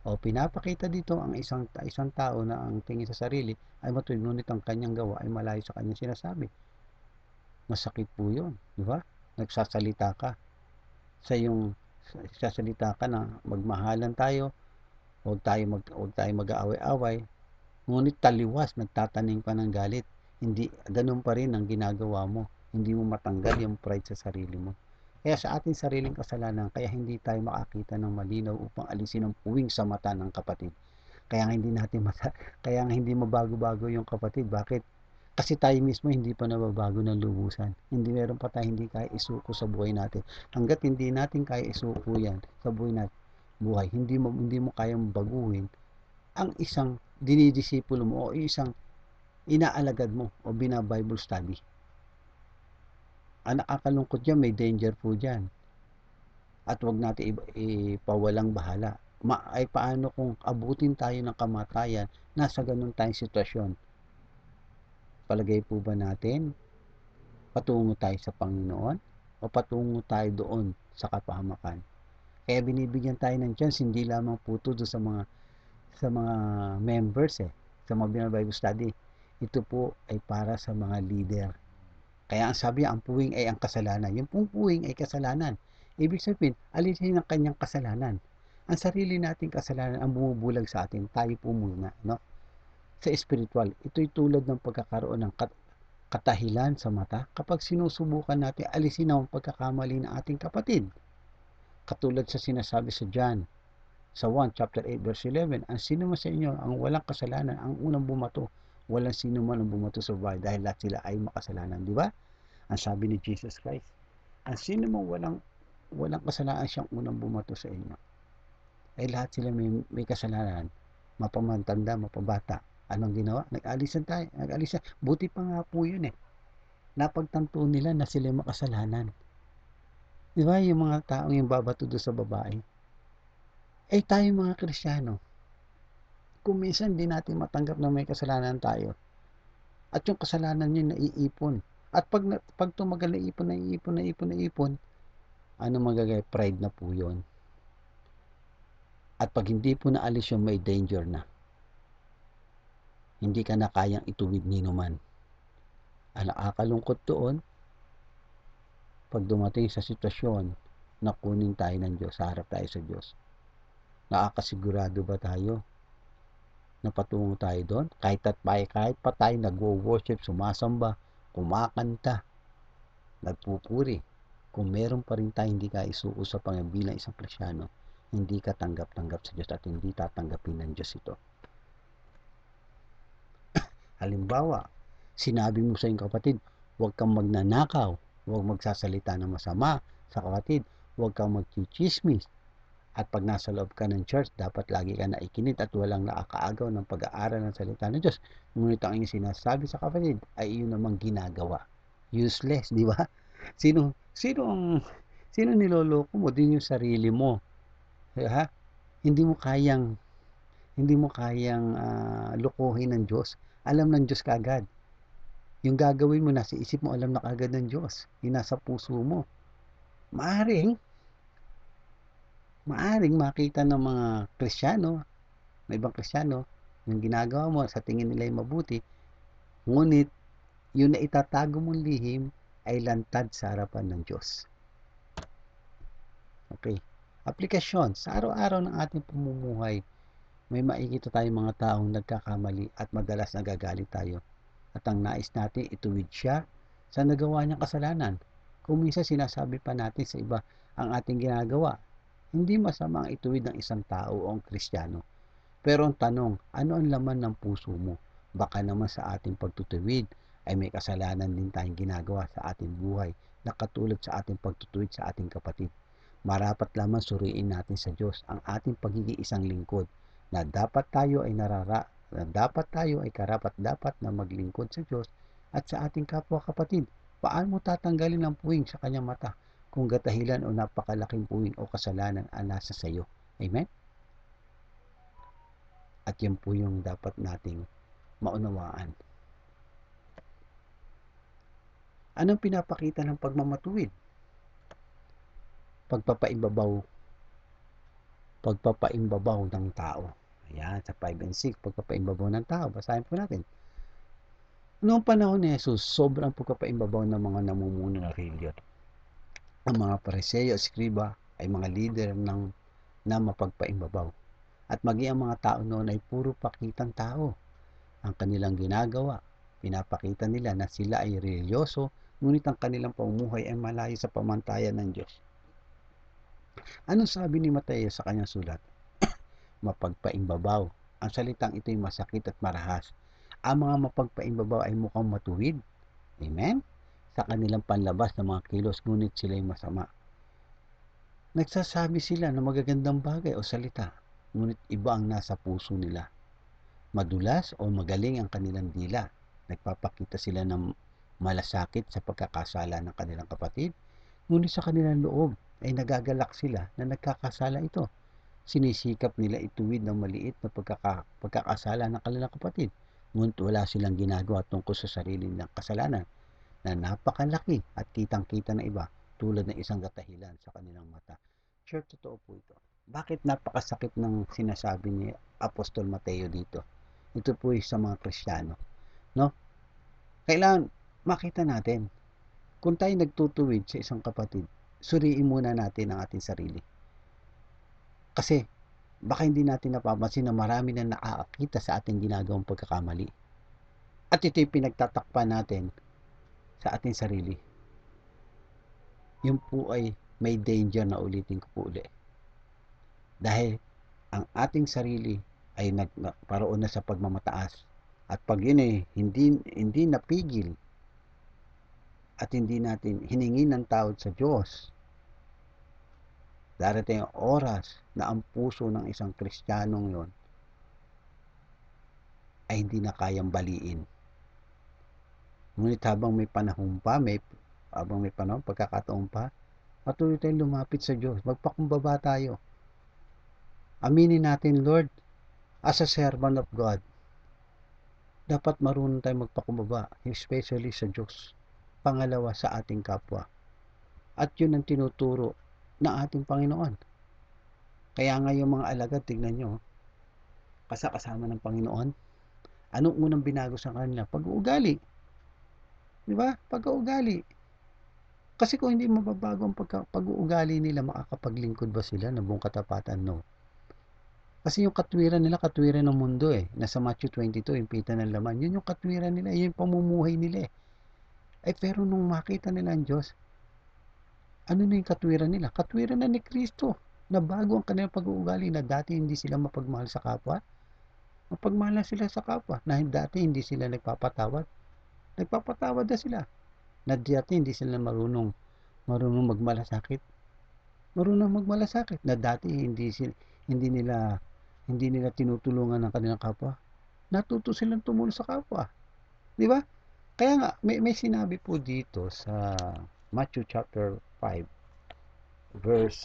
O pinapakita dito ang isang tao na ang tingin sa sarili ay matuwid, ngunit ang kanyang gawa ay malayo sa kanyang sinasabi. Masakit po yun, di ba? Nagsasalita ka na magmahalan tayo, huwag tayo mag-aaway-away, ngunit taliwas nagtatanim ka ng galit. Hindi ganun pa rin ang ginagawa mo. Hindi mo matanggal yung pride sa sarili mo. Kaya sa ating sariling kasalanan, kaya hindi tayo makakita ng malinaw upang alisin ang puwing sa mata ng kapatid. Kaya nga hindi mabago-bago yung kapatid. Bakit? Kasi tayo mismo hindi pa nababago ng lubusan. Meron pa tayo hindi kaya isuko sa buhay natin. Hangga't hindi natin kaya isuko yan sa buhay, hindi mo kayang baguhin ang isang dinidisipulo mo o isang inaalagad mo o bina-Bible study. Ang nakakalungkot dyan, may danger po dyan. At wag natin ipawalang bahala. Ay paano kung abutin tayo ng kamatayan nasa ganun tayong sitwasyon? Palagay po ba natin patungo tayo sa Panginoon o patungo tayo doon sa kapahamakan? Kaya binibigyan tayo ng chance, hindi lamang po ito sa mga members sa mga Bible study. Ito po ay para sa mga leader. Kaya ang sabi, ang puwing ay ang kasalanan. Yung pong puwing ay kasalanan. Ibig sabihin, alisin ang kanyang kasalanan. Ang sarili nating kasalanan ang bumubulag sa atin. Tayo po muna, no? Sa spiritual, ito'y tulad ng pagkakaroon ng katahilan sa mata kapag sinusubukan natin alisin ang pagkakamali ng ating kapatid. Katulad sa sinasabi sa John sa 1 chapter 8 verse 11, ang sino man sa inyo ang walang kasalanan ang unang bumato. Walang sino man ang bumato sa bahay dahil lahat sila ay makasalanan, di ba? Ang sabi ni Jesus Christ, ang sino man walang kasalanan siyang unang bumato sa inyo. Ay lahat sila may kasalanan, mapamantanda, mapabata. Anong ginawa? Nag-alisan. Buti pa nga po yun napagtanto nila na sila makasalanan. Di ba yung mga taong yung babato doon sa babae? Tayo mga Kristiyano, kung minsan di natin matanggap na may kasalanan tayo, at yung kasalanan niya naiipon, at pag tumagal na ipon, ano magagay? Pride na po yun. At pag hindi po naalis yung may danger na, hindi ka na kayang ituwid ninuman. Ang nakakalungkot doon, pag dumating sa sitwasyon na kunin tayo ng Diyos, harap tayo sa Diyos, nakakasigurado ba tayo na patungo tayo doon? Kahit pa tayo nagwo-worship, sumasamba, kumakanta, nagpupuri, kung meron pa rin tayo hindi ka isuko sa Panginoon bilang isang Kristiyano, hindi ka tanggap-tanggap sa Diyos at hindi tatanggapin ng Diyos ito. Halimbawa, sinabi mo sa iyong kapatid, huwag kang magnanakaw, huwag magsasalita ng masama sa kapatid, huwag kang magchichismis, at pag nasa loob ka ng church, dapat lagi ka naikinit at walang nakakaagaw ng pag-aaral ng salita ng Diyos. Ngunit ang iyong sinasabi sa kapatid ay iyon namang ginagawa. Useless, di ba? Sino niloloko mo? Din yung sarili mo. Ha? Hindi mo kayang lokohin ng Diyos. Alam ng Diyos kaagad. Yung gagawin mo nasa isip mo, alam na kaagad ng Diyos. Yung nasa puso mo. Maaring makita ng mga Kristiyano, may ibang Kristiyano, yung ginagawa mo sa tingin nila ay mabuti, ngunit yung na itatago mong lihim ay lantad sa harapan ng Diyos. Okay. Aplikasyon. Sa araw-araw ng ating pamumuhay, may makikita tayong mga taong nagkakamali at madalas nagagalit tayo. At ang nais natin, ituwid siya sa nagawa niyang kasalanan. Kung minsan sinasabi pa natin sa iba ang ating ginagawa, hindi masama ang ituwid ng isang tao o ang Kristiyano. Pero ang tanong, ano ang laman ng puso mo? Baka naman sa ating pagtutuwid ay may kasalanan din tayong ginagawa sa ating buhay na katulad sa ating pagtutuwid sa ating kapatid. Marapat lamang suriin natin sa Diyos ang ating pagiging isang lingkod na dapat tayo ay karapat-dapat na maglingkod sa Diyos at sa ating kapwa kapatid. Paano mo tatanggalin ang puwing sa kanyang mata kung gatahilan o napakalaking puwing o kasalanan ang nasa sa iyo? Amen? At yan po yung dapat nating maunawaan. Anong pinapakita ng pagmamatuwid? Pagpapaimbabaw ng tao. Ayan, sa 5 and 6, pagpapaimbabaw ng tao. Basahin po natin. Noong panahon ni Jesus, sobrang pagpapaimbabaw ng mga namumuno ng reliyon. Ang mga Pariseo at Skriba ay mga leader na mapagpaimbabaw. At maging ang mga tao noon ay puro pakitang tao. Ang kanilang ginagawa, pinapakita nila na sila ay religyoso, ngunit ang kanilang pamumuhay ay malayo sa pamantayan ng Diyos. Anong sabi ni Mateo sa kanyang sulat? Mapagpaimbabaw. Ang salitang ito ay masakit at marahas. Ang mga mapagpaimbabaw ay mukhang matuwid. Amen? Sa kanilang panlabas na mga kilos, ngunit sila ay masama. Nagsasabi sila ng magagandang bagay o salita, ngunit iba ang nasa puso nila. Madulas o magaling ang kanilang dila. Nagpapakita sila ng malasakit sa pagkakasala ng kanilang kapatid, ngunit sa kanilang loob ay nagagalak sila na nagkakasala ito. Sinisikap nila ituwid ng maliit na pagkakasala ng kanilang kapatid, ngunit wala silang ginagawa tungkol sa sarili nilang kasalanan na napakalaki at kitang-kita na iba tulad ng isang katahilan sa kanilang mata. Sure, totoo po ito. Bakit napakasakit ng sinasabi ni Apostol Mateo dito? Ito po ay sa mga Kristiyano, no? Kailangan makita natin, kung tayo nagtutuwid sa isang kapatid, suriin muna natin ang ating sarili. Kasi baka hindi natin napapansin na marami na nakakita sa ating ginagawang pagkakamali. At ito'y pinagtatakpan natin sa ating sarili. Yun po ay may danger na ulitin ko po ulit. Dahil ang ating sarili ay nagparoon na sa pagmamataas. At pag yun ay hindi napigil at hindi natin hiningi ng tawad sa Diyos, darating ang oras na ang puso ng isang Kristiyanong yon ay hindi na kayang baliin. Ngunit habang may panahon pa, pagkakataon pa, patuloy tayong lumapit sa Diyos. Magpakumbaba tayo. Aminin natin, Lord, as a servant of God, dapat marunong tayong magpakumbaba, especially sa Diyos. Pangalawa, sa ating kapwa. At yun ang tinuturo ng ating Panginoon. Kaya nga yung mga alagad, tignan nyo, kasama ng Panginoon, anong unang binago sa kanila? Pag-uugali. Di ba? Pag-uugali. Kasi kung hindi mababago ang pag-uugali nila, makakapaglingkod ba sila ng buong katapatan? No. Kasi yung katwiran nila, katwiran ng mundo eh. Nasa Matthew 22, yung pita ng laman. Yun yung katwiran nila, yun yung pamumuhay nila eh. Ay pero nung makita nila ang Diyos, ano na yung katwiran nila? Katwiran na ni Kristo. Na bago ang kanilang pag-uugali na dati hindi sila mapagmahal sa kapwa. Mapagmahal na sila sa kapwa. Na dati hindi sila nagpapatawad. Nagpapatawad na sila. Na dati hindi sila marunong magmalasakit. Marunong magmalasakit. Na dati hindi nila tinutulungan ng kanilang kapwa. Natuto silang tumulong sa kapwa. Di ba? Kaya nga, may sinabi po dito sa Matthew chapter 5, verse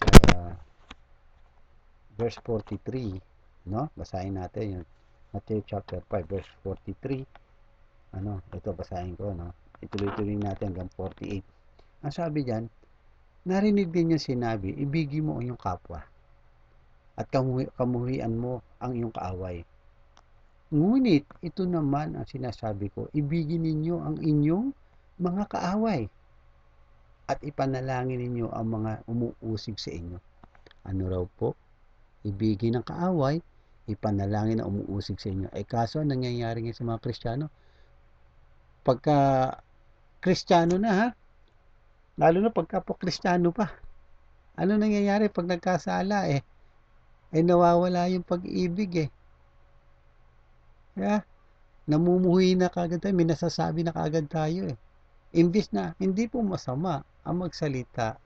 43, no? Basahin natin yung Matthew chapter 5, verse 43. Ito basahin ko, no? Ituloy-tuloy natin hanggang 48. Ang sabi diyan, narinig din niya sinabi, ibigin mo ang iyong kapwa at kamuhian mo ang iyong kaaway. Ngunit ito naman ang sinasabi ko, ibigin ninyo ang inyong mga kaaway at ipanalangin ninyo ang mga umuusig sa inyo. Ano raw po? Ibigin ng kaaway, ipanalangin ang umuusig sa inyo. Ay kaso, nangyayari ngayon sa mga Kristiyano, pagka Kristiyano na ha, lalo na pagka po Kristiyano pa, ano nangyayari pag nagkasala ay nawawala yung pag-ibig Yeah, namumuhi na kagad tayo, may nasasabi na kagad tayo Imbis na, hindi po masama ang magsalita,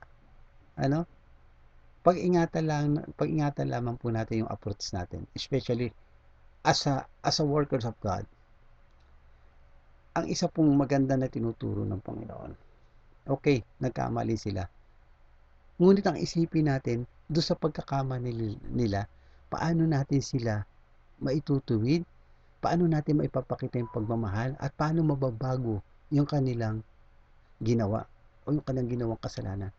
ano, pag-ingatan lamang po natin yung approach natin, especially as a workers of God. Ang isa pong maganda na tinuturo ng Panginoon. Okay, nagkamali sila. Ngunit ang isipin natin, doon sa pagkakamali nila, paano natin sila maitutuwid, paano natin maipapakita yung pagmamahal, at paano mababago yung kanilang ginawa o yung kanilang ginawang kasalanan.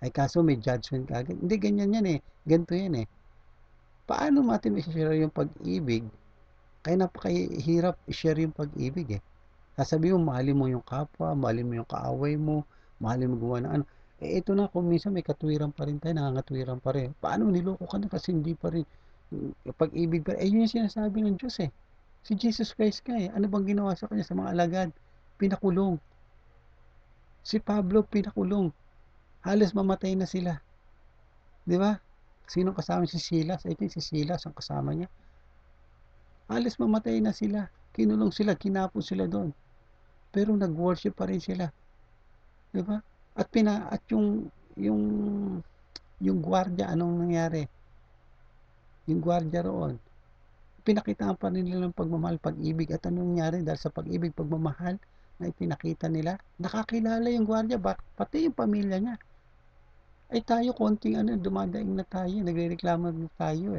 Ay kaso may judgment kagad. Hindi, ganyan yan Ganito yan Paano natin i-share yung pag-ibig? Kaya napakahirap i-share yung pag-ibig Sasabihin mo, mahalin mo yung kapwa, mahalin mo yung kaaway mo, mahalin mo gawa ng ano. Ito na, kung minsan may katwiran pa rin tayo, nangangatwiran pa rin. Paano niloko ka na kasi hindi pa rin pag-ibig pa rin. Yun yung sinasabi ng Diyos Si Jesus Christ ka Ano bang ginawa sa kanya sa mga alagad? Pinakulong. Si Pablo, pinakulong. Halos mamatay na sila. Di ba? Sino kasama si Silas? I think si Silas ang kasama niya. Halos mamatay na sila. Kinulong sila, kinapos sila doon. Pero nag-worship pa rin sila. Di ba? At yung gwardiya, anong nangyari? Yung gwardiya roon, pinakitaan pa rin nila ng pagmamahal, pag-ibig. At anong nangyari? Dahil sa pag-ibig, pagmamahal na ipinakita nila, nakakilala yung gwardiya, pati yung pamilya niya. Ay tayo, konting dumadaing na tayo, nagrereklamo na tayo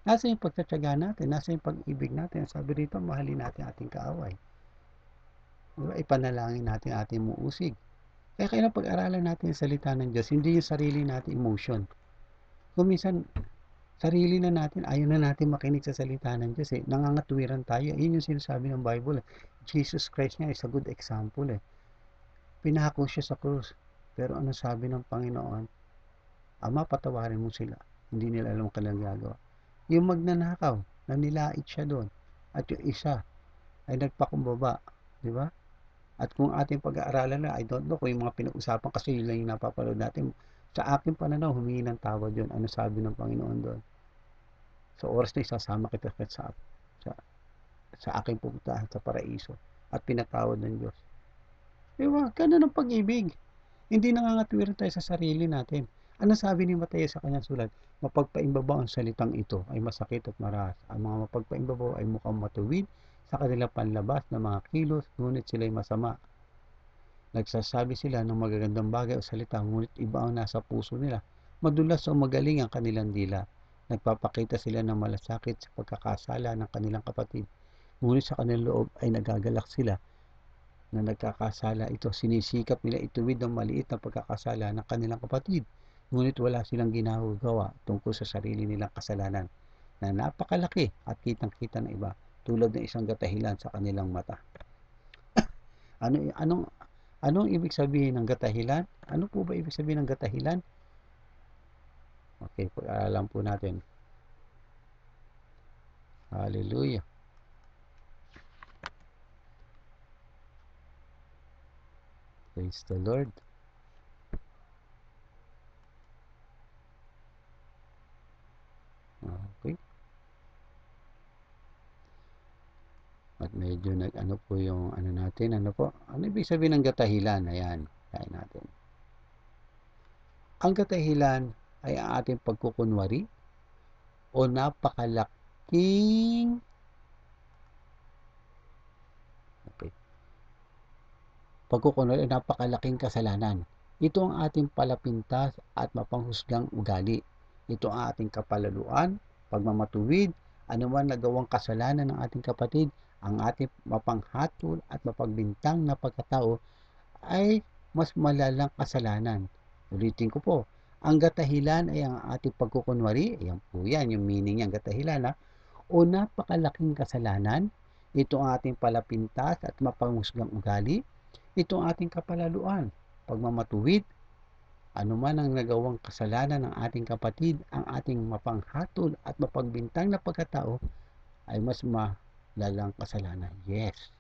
Nasa yung pagtatsaga natin, nasa yung pag-ibig natin. Sabi rito, mahalin natin ating kaaway. Diba? Ipanalangin natin ating muusig. Kaya kailangan pag-aralan natin yung salita ng Diyos, hindi yung sarili natin emotion. Kung minsan, sarili na natin, ayaw na natin makinig sa salita ng Diyos Nangangatwiran tayo. Yun yung sinasabi ng Bible Jesus Christ nga is a good example Pinako siya sa krus. Pero ano sabi ng Panginoon? Ama, patawarin mo sila. Hindi nila alam kanilang gagawa. Yung magnanakaw, nanilait siya doon. At yung isa ay nagpakumbaba. Di ba? At kung ating pag-aaralan na, I don't know kung yung mga pinag-usapan kasi yun lang yung napapanood natin. Sa aking pananaw, humingi ng tawad yun. Ano sabi ng Panginoon doon? Sa oras na isasama kita sa aking pupuntahan sa paraiso. At pinatawad ng Diyos. Diba? Ganun ang pag-ibig. Hindi nangangatwiran tayo sa sarili natin. Ano sabi ni Mateo sa kanyang sulat? Mapagpaimbabaw ang salitang ito ay masakit at maras. Ang mga mapagpaimbabaw ay mukhang matuwid sa kanilang panlabas na mga kilos, ngunit sila'y masama. Nagsasabi sila ng magagandang bagay o salita, ngunit iba ang nasa puso nila. Madulas o magaling ang kanilang dila. Nagpapakita sila ng malasakit sa pagkakasala ng kanilang kapatid. Ngunit sa kanilang loob ay nagagalak sila na nagkakasala ito. Sinisikap nila ituwid ang maliit na pagkakasala ng kanilang kapatid. Ngunit wala silang ginagawa tungkol sa sarili nilang kasalanan na napakalaki at kitang-kita ng iba tulad ng isang gatahilan sa kanilang mata. Anong ibig sabihin ng gatahilan? Ano po ba ibig sabihin ng gatahilan? Okay, pag-aaralan po natin. Hallelujah. Praise the Lord. Okay. At medyo nag-ano po yung ano natin, ano po? Ano ibig sabihin ng gatahilan? Ayan, kain natin. Ang katahilan ay ang ating pagkukunwari o napakalaking pagkukunwari o napakalaking kasalanan. Ito ang ating palapintas at mapanghusgang ugali. Ito ang ating kapalaluan, pagmamatuwid, anuman nagawang kasalanan ng ating kapatid, ang ating mapanghatol at mapagbintang na pagkatao ay mas malalang kasalanan. Ulitin ko po, ang gatahilan ay ang ating pagkukunwari, ayan po yan, yung meaning niya, gatahilan o napakalaking kasalanan, ito ang ating palapintas at mapanghusgang ugali, ito ang ating kapalaluan, pagmamatuwid, Ano man ang nagawang kasalanan ng ating kapatid, ang ating mapanghatol at mapagbintang na pagkatao ay mas malalang kasalanan. Yes.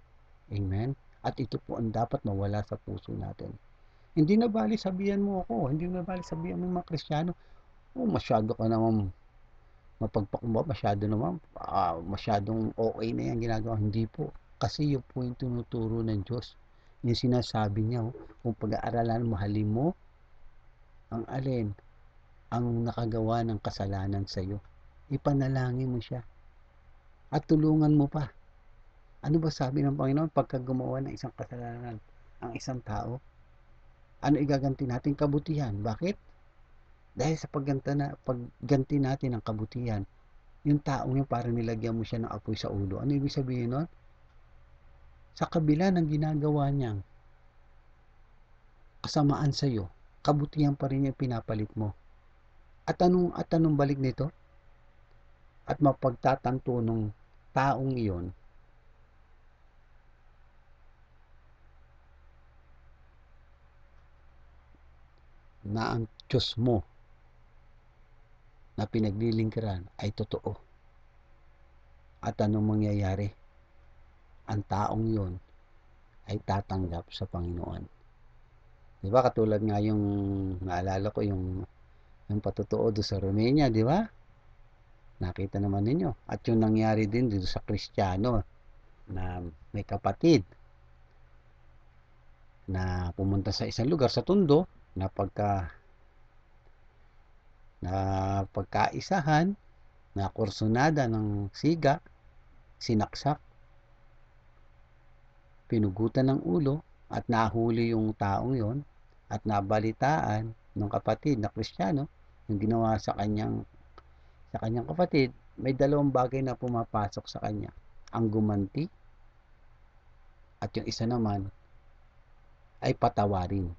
Amen? At ito po ang dapat mawala sa puso natin. Hindi na bali sabihan mo ako, hindi na bali sabihan mo mga Kristiyano, oh, masyado ka naman mapagpakumbaba, masyado naman, masyadong okay na yan ginagawa. Hindi po. Kasi yun po yung tinuturo ng Diyos. Yung sinasabi niya, kung pag-aaralan, mahalin mo ang alin, ang nakagawa ng kasalanan sa iyo. Ipanalangin mo siya. At tulungan mo pa. Ano ba sabi ng Panginoon pagka gumawa ng isang kasalanan ang isang tao? Ano igaganti natin? Kabutihan. Bakit? Dahil sa pagganti natin ng kabutihan, yung taong yun parang nilagyan mo siya ng apoy sa ulo. Ano ibig sabihin nun? Sa kabila ng ginagawa niyang kasamaan sa iyo, kabutihan pa rin yung pinapalit mo. At anong balik nito? At mapagtatanto nung taong iyon na ang Diyos mo na pinaglilingkaran ay totoo. At anong mangyayari? Ang taong iyon ay tatanggap sa Panginoon. Di ba? Katulad nga yung naalala ko yung patotoo do sa Romania, di ba? Nakita naman ninyo. At yung nangyari din dito sa Kristiyano na may kapatid na pumunta sa isang lugar sa Tondo na pagkaisahan na kursunada ng siga, sinaksak, pinugutan ng ulo at nahuli yung taong yon at nabalitaan ng kapatid na Kristiyano yung ginawa sa kanyang kapatid. May dalawang bagay na pumapasok sa kanya, ang gumanti at yung isa naman ay patawarin.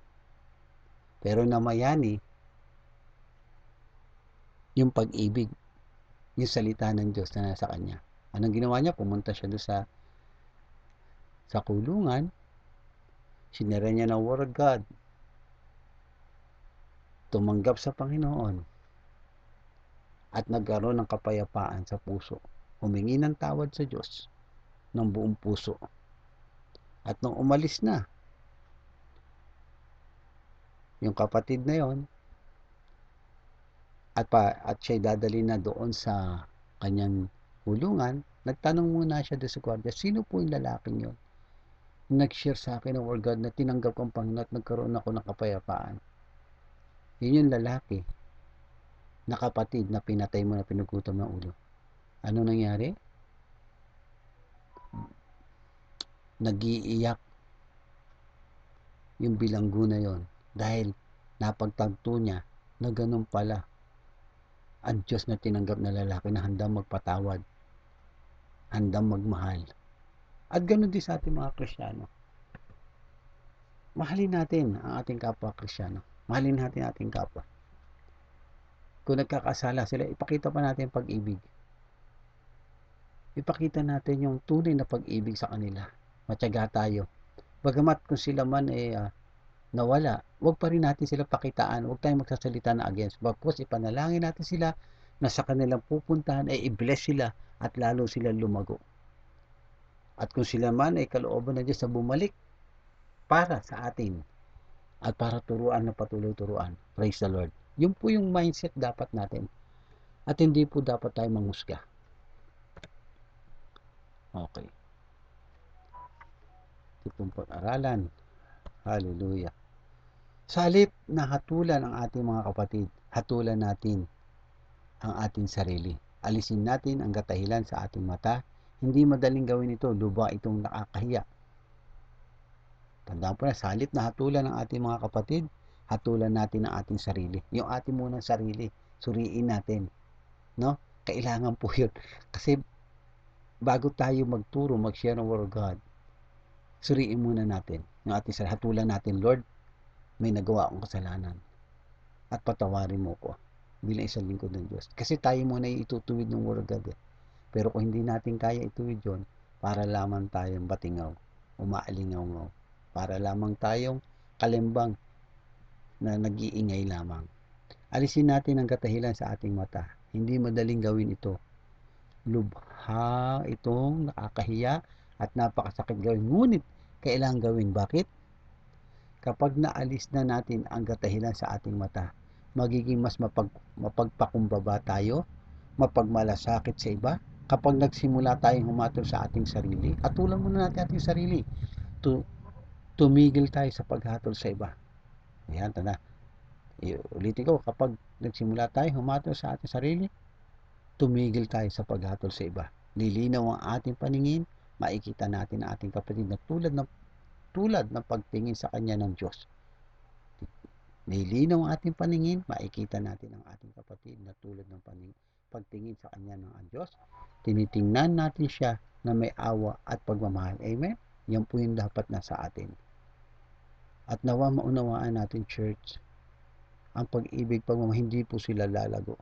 Pero namayani yung pag-ibig, yung salita ng Diyos na nasa kanya. Anong ginawa niya? Pumunta siya doon sa kulungan, sinira niya ng Word of God, tumanggap sa Panginoon, at nagkaroon ng kapayapaan sa puso. Humingi ng tawad sa Diyos ng buong puso. At nung umalis na, yung kapatid na yon at siya'y dadali na doon sa kanyang kulungan, nagtanong muna siya doon sa gwardiya, sino po yung lalaking yon? Nag-share sa akin ng Word God na tinanggap ang Panginoon at nagkaroon ako ng kapayapaan. Yun yung lalaki na kapatid na pinatay mo na pinugutom ng ulo. Ano nangyari? Nag-iiyak yung bilanggo na yon dahil napagtanto niya na ganun pala ang Diyos na tinanggap na lalaki na handang magpatawad, handang magmahal. At ganun din sa ating mga Kristiyano. Mahalin natin ang ating kapwa Kristiyano. Mahalin natin ang ating kapwa. Kung nagkakasala sila, ipakita pa natin pag-ibig. Ipakita natin yung tunay na pag-ibig sa kanila. Matyaga tayo. Bagamat kung sila man nawala, huwag pa rin natin sila pakitaan. Huwag tayong magsasalita na against. Bagkus ipanalangin natin sila na sa kanilang pupuntahan ay i-bless sila at lalo sila lumago. At kung sila man ay kalooban na Diyos na bumalik para sa atin at para turuan na patuloy turuan. Praise the Lord. Yun po yung mindset dapat natin. At hindi po dapat tayo mangusga. Okay. Itong pag-aralan. Hallelujah. Sa halip na hatulan ang ating mga kapatid, hatulan natin ang ating sarili. Alisin natin ang katahilan sa ating mata. Hindi madaling gawin ito, lubha itong nakakahiya. Tandaan po na, sa halip na hatulan ang ating mga kapatid, hatulan natin ang ating sarili. Yung ating munang sarili, suriin natin. No? Kailangan po yun. Kasi bago tayo magturo, mag-share ng Word of God, suriin muna natin yung ating sarili. Hatulan natin, Lord, may nagawa akong kasalanan. At patawarin mo ko bilang isang lingkod ng Diyos. Kasi tayo muna itutuwid ng Word of God. Pero kung hindi natin kaya ituwid yun, para lamang tayong batingaw, umaalingaw-ngaw. Para lamang tayong kalimbang na nag-iingay lamang. Alisin natin ang katahilan sa ating mata. Hindi madaling gawin ito. Lubha itong nakakahiya at napakasakit gawin. Ngunit kailangan gawin. Bakit? Kapag naalis na natin ang katahilan sa ating mata, magiging mas mapagpakumbaba tayo, mapagmalasakit sa iba. Kapag nagsimula tayong humatol sa ating sarili, atulan muna natin ating sarili. Tumigil tayo sa paghatol sa iba. Ayan, tanda. Ulitin ko, kapag nagsimula tayo humatol sa ating sarili, tumigil tayo sa paghatol sa iba. Lilinaw ang ating paningin, makikita natin ang ating kapatid na tulad ng pagtingin sa kanya ng Diyos. Lilinaw ang ating paningin, makikita natin ang ating kapatid na tulad ng pagtingin sa kanya ng Diyos. Tinitingnan natin siya na may awa at pagmamahal. Amen? Yan po yung dapat nasa atin. At nawa maunawaan natin, church, ang pag-ibig, pagmamahal, hindi po sila lalago.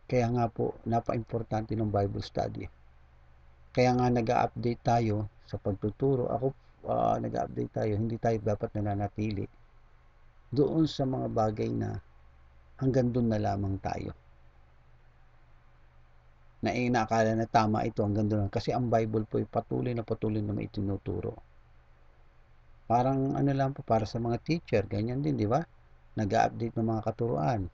Kaya nga po, napaka-importante ng Bible study. Kaya nga nag-update tayo sa pagtuturo. Ako, nag-update tayo, hindi tayo dapat nananatili doon sa mga bagay na hanggang doon na lamang tayo. Na inakala na tama ito hanggang doon. Kasi ang Bible po ay patuloy na may itinuturo. Parang ano lang po, para sa mga teacher, ganyan din, di ba? Nag-update ng mga katuruan.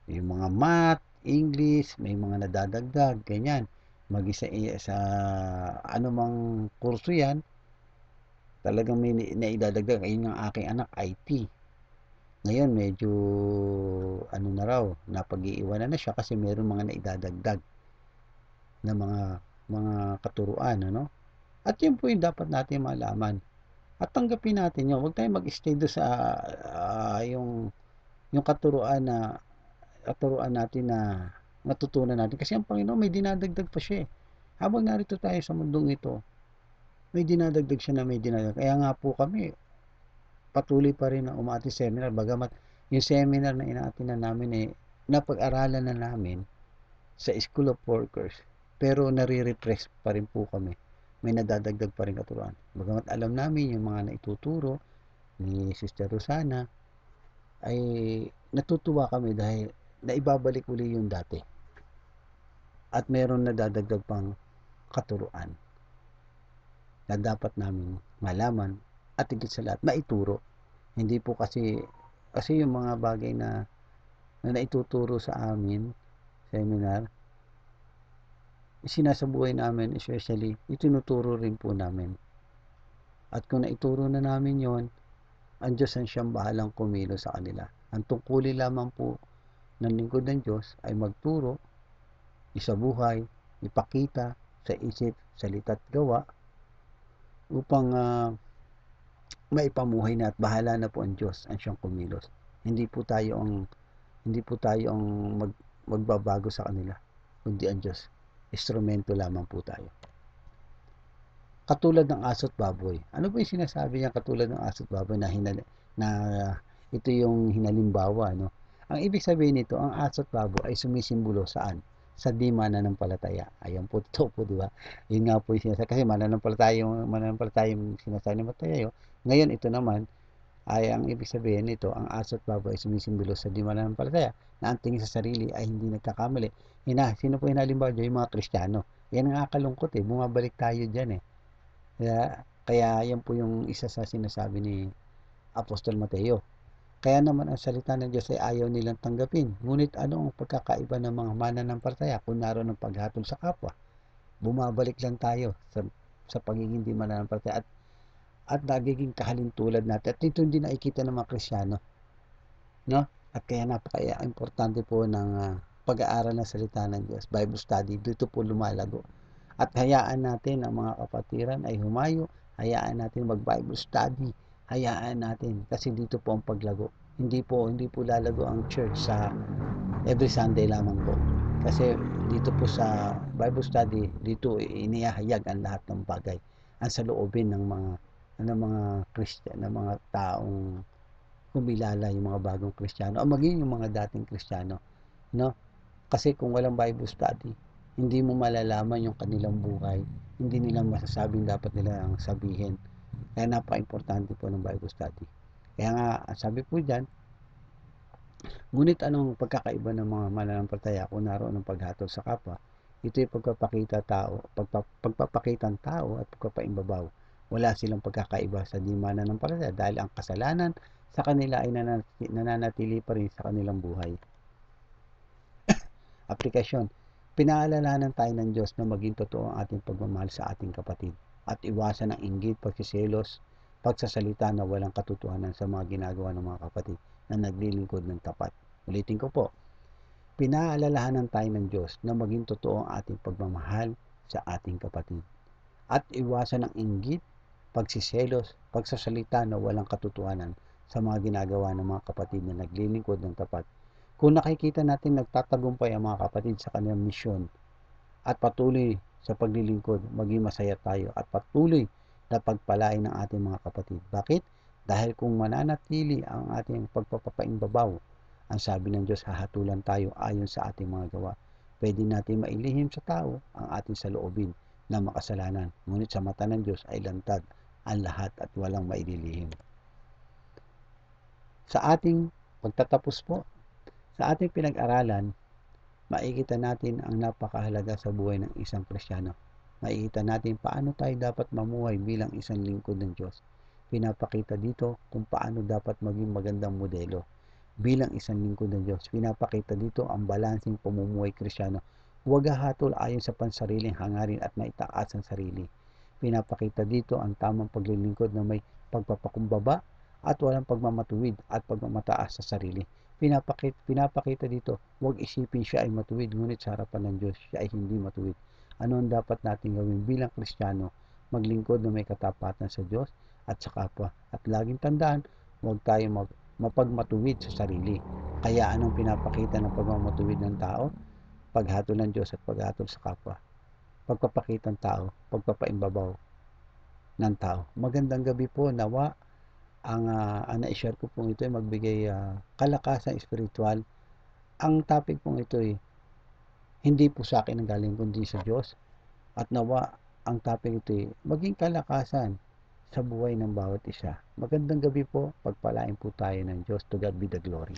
Yung mga math, English, may mga nadadagdag, ganyan. Mag-isa sa anumang kurso yan, talagang may naidadagdag. Ayun ng aking anak, IT. Ngayon, medyo ano na raw, napag-iiwanan na siya kasi mayroong mga naidadagdag na mga katuruan, ano? At yun po yung dapat natin malaman. At tanggapin natin yun. Huwag tayong mag-stay doon sa yung katuruan natin na natutunan natin. Kasi ang Panginoon may dinadagdag pa siya. Habang narito tayo sa mundong ito, may dinadagdag siya na may dinadagdag. Kaya nga po kami, patuloy pa rin na umati seminar. Bagamat yung seminar na inaatin na namin napag-aralan na namin sa School of Workers. Pero nare-refresh pa rin po kami. May nadadagdag pa rin katuruan. Bagamat alam namin yung mga naituturo ni Sister Rosana, ay natutuwa kami dahil naibabalik uli yung dati. At meron nadadagdag pang katuruan na dapat namin malaman at higit sa lahat maituro. Hindi po kasi yung mga bagay na naituturo sa amin seminar, sinasabuhay namin, especially itinuturo rin po namin. At kung naituro na namin yon, ang Diyos ang siyang bahalang kumilo sa kanila. Ang tungkulin lamang po ng lingkod ng Diyos ay magturo, isabuhay, ipakita sa isip, salita at gawa upang maipamuhay na at bahala na po ang Diyos ang siyang kumilos. Hindi po tayo ang magbabago sa kanila, kundi ang Diyos. Instrumento lamang po tayo. Katulad ng aso't baboy. Ano ba yung sinasabi niya katulad ng aso't baboy na ito yung hinalimbawa, no? Ang ibig sabihin nito, ang aso't baboy ay sumisimbolo saan? Sa di mananampalataya. Ayan po, ito po, di ba? Yun nga po yung sinasabi. Kasi mananampalataya yung sinasabi ni Mateo. Ngayon, ito naman, ay ang ibig sabihin nito, ang aso't baboy ay sumisimbolo sa di mananampalataya na ang tingin sa sarili ay hindi nagkakamali. Sino po hinalimbawa dyan? Yung mga Kristiyano. Yan ang akalungkot bumabalik tayo dyan Kaya yan po yung isa sa sinasabi ni Apostol Mateo. Kaya naman ang salita ng Diyos ay ayaw nilang tanggapin. Ngunit ano ang pagkakaiba ng mga mananampalataya kung naroon ng paghatol sa kapwa? Bumabalik lang tayo sa pagiging di mananampalataya at nagiging kahalintulad natin. At ito hindi nakikita ng mga Kristyano. No? At kaya napaka-importante po ng pag-aaral ng salita ng Diyos, Bible study, dito po lumalago. At hayaan natin ang mga kapatiran ay humayo, hayaan natin mag-Bible study, hayaan natin kasi dito po ang paglago. Hindi po lalago ang church sa every Sunday lamang po. Kasi dito po sa Bible study, dito inihahayag ang lahat ng bagay. Ang saloobin ng mga Christian, ng mga taong kumilala, yung mga bagong Kristiyano, o maging yung mga dating Kristiyano, no? Kasi kung walang Bible study, hindi mo malalaman yung kanilang buhay, hindi nila masasabing dapat nila ang sabihin. Kaya napaka-importante po ng Bible study. Kaya nga, ang sabi po diyan, ngunit anong pagkakaiba ng mga mananampalataya kung naroon ang paghatol sa kapwa? Ito'y pagpapakitang tao at pagpapaimbabaw. Wala silang pagkakaiba sa di mananampalataya dahil ang kasalanan sa kanila ay nananatili pa rin sa kanilang buhay. Aplikasyon. Pinaalalahanan tayo ng Diyos na maging totoo ang ating pagmamahal sa ating kapatid at iwasan ang inggit, pagsiselos, pagsasalita na walang katotohanan sa mga ginagawa ng mga kapatid na naglilingkod ng tapat. Ulitin ko po, pinaalalahanan tayo ng Diyos na maging totoo ang ating pagmamahal sa ating kapatid at iwasan ang inggit, pagsiselos, pagsasalita na walang katotohanan sa mga ginagawa ng mga kapatid na naglilingkod ng tapat. Kung nakikita natin nagtatagumpay ang mga kapatid sa kanilang misyon at patuloy sa paglilingkod, maging masaya tayo at patuloy na pagpalain ng ating mga kapatid. Bakit? Dahil kung mananatili ang ating pagpapaimbabaw, ang sabi ng Diyos, hahatulan tayo ayon sa ating mga gawa. Pwede natin mailihim sa tao ang ating saloobin na makasalanan, ngunit sa mata ng Diyos ay lantad ang lahat at walang maililihim. Sa ating pagtatapos po, sa ating pinag-aralan, makikita natin ang napakahalaga sa buhay ng isang Kristiyano. Makikita natin paano tayo dapat mamuhay bilang isang lingkod ng Diyos. Pinapakita dito kung paano dapat maging magandang modelo bilang isang lingkod ng Diyos. Pinapakita dito ang balanseng pamumuhay Kristiyano. Huwag hahatol ayon sa pansariling hangarin at maitaas ang sarili. Pinapakita dito ang tamang paglilingkod na may pagpapakumbaba at walang pagmamatuwid at pagmamataas sa sarili. Pinapakita dito, huwag isipin siya ay matuwid, ngunit sa harapan ng Diyos siya ay hindi matuwid. Ano ang dapat natin gawin bilang Kristiyano? Maglingkod na may katapatan sa Diyos at sa kapwa. At laging tandaan, huwag tayo mapagmatuwid sa sarili. Kaya anong pinapakita ng pagmamatuwid ng tao? Paghatol ng Diyos at paghatol sa kapwa. Pagpapakitang tao, pagpapaimbabaw ng tao. Magandang gabi po, nawa ang na-share ko pong ito ay magbigay kalakasan espiritual. Ang topic pong ito ay hindi po sa akin ang galing kundi sa Diyos at nawa ang topic ito ay maging kalakasan sa buhay ng bawat isa. Magandang gabi po, pagpalain po tayo ng Diyos. To God be the glory.